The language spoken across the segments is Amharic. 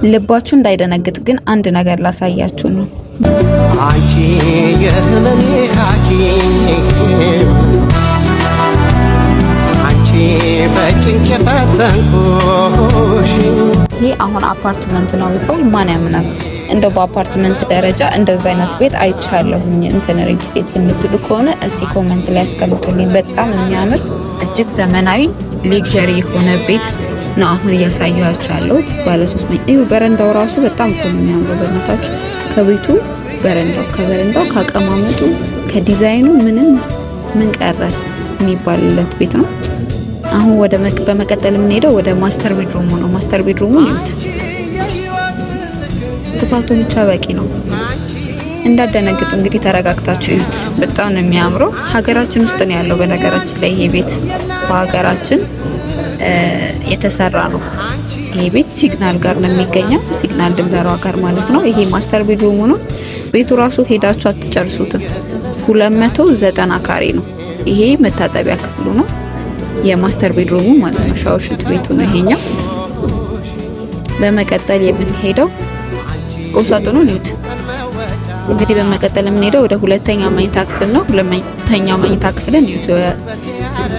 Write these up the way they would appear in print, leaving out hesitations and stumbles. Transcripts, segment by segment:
ልባችሁ እንዳይደነግጥ ግን አንድ ነገር ላሳያችሁ ነው። አንቺ የህመሜ ሐኪም አንቺ በጭንቅ የፈተንኩሽ። ይሄ አሁን አፓርትመንት ነው ቢባል ማን ያምናል? እንደው በአፓርትመንት ደረጃ እንደዛ አይነት ቤት አይቻለሁኝ እንትን ሪል ስቴት የምትሉ ከሆነ እስቲ ኮመንት ላይ ያስቀምጡልኝ። በጣም የሚያምር እጅግ ዘመናዊ ሌክዠሪ የሆነ ቤት ነው አሁን እያሳያችሁ ያለሁት። ባለ 3 መኝታ በረንዳው ራሱ በጣም እኮ ነው የሚያምረው። በእናታችሁ ከቤቱ ከበረንዳው ካቀማመጡ ከዲዛይኑ ምን ቀረ የሚባልለት ቤት ነው። አሁን በመቀጠል የምንሄደው ወደ ማስተር ቤድሩሙ ነው። ማስተር ቤድሩሙ ይዩት፣ ስፋቱ ብቻ በቂ ነው። እንዳደነግጡ እንግዲህ ተረጋግታችሁ እዩት። በጣም ነው የሚያምረው። ሀገራችን ውስጥ ነው ያለው። በነገራችን ላይ ይሄ ቤት በሀገራችን የተሰራ ነው። ይሄ ቤት ሲግናል ጋር ነው የሚገኘው፣ ሲግናል ድንበሯ ጋር ማለት ነው። ይሄ ማስተር ቤድሩሙ ነው። ቤቱ ራሱ ሄዳችሁ አትጨርሱትም። 290 ካሬ ነው። ይሄ መታጠቢያ ክፍሉ ነው የማስተር ቤድሩሙ ማለት ነው። ሻወር ሽንት ቤቱ ነው ይሄኛው። በመቀጠል የምንሄደው ቁምሳጥኑ ሊዩት። እንግዲህ በመቀጠል የምንሄደው ወደ ሁለተኛው መኝታ ክፍል ነው። ሁለተኛው መኝታ ክፍልን ሊዩት።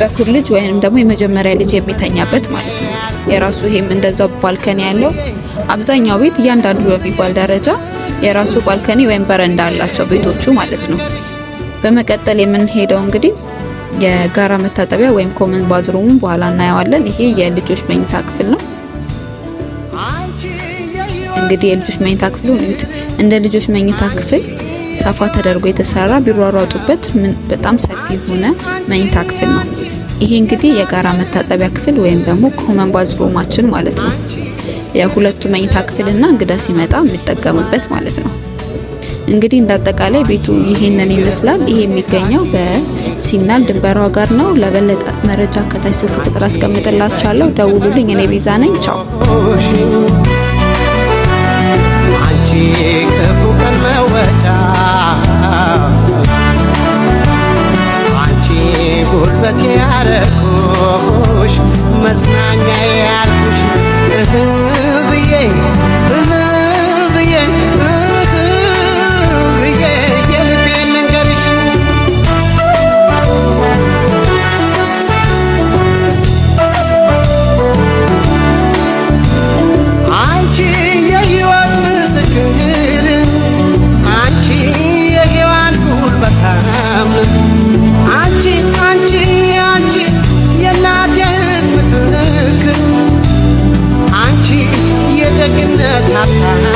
በኩር ልጅ ወይንም ደግሞ የመጀመሪያ ልጅ የሚተኛበት ማለት ነው። የራሱ ይሄም እንደዛው ባልከኒ ያለው። አብዛኛው ቤት እያንዳንዱ በሚባል ደረጃ የራሱ ባልከኒ ወይም በረንዳ አላቸው ቤቶቹ ማለት ነው። በመቀጠል የምንሄደው እንግዲህ የጋራ መታጠቢያ ወይም ኮመን ባዝሩሙ በኋላ እናየዋለን። ይሄ የልጆች መኝታ ክፍል ነው። እንግዲህ የልጆች መኝታ ክፍሉ እንደ ልጆች መኝታ ክፍል ሰፋ ተደርጎ የተሰራ ቢሯሯጡበት በጣም ሰፊ የሆነ መኝታ ክፍል ነው። ይሄ እንግዲህ የጋራ መታጠቢያ ክፍል ወይም ደግሞ ኮመን ባዝሩማችን ማለት ነው። የሁለቱ መኝታ ክፍልና እንግዳ ሲመጣ የሚጠቀሙበት ማለት ነው። እንግዲህ እንዳጠቃላይ ቤቱ ይሄንን ይመስላል። ይሄ የሚገኘው በሲግናል ድንበሯ ጋር ነው። ለበለጠ መረጃ ከታች ስልክ ቁጥር አስቀምጥላችኋለሁ። ደውሉልኝ። እኔ ቤዛ ነኝ። ቻው። አንቺ ክፉ ቀን መወጫ፣ አንቺ ጉልበቴ ያረኩሽ፣ መጽናኛ ያልኩሽ ብዬ የልቤን ልንገርሽ። አንቺ የሕይወት ምስክር፣ አንቺ የሔዋን ጉልበታም፣ አንቺ የእናቴ ምትክ፣ አንቺ የደግነት ሀብታም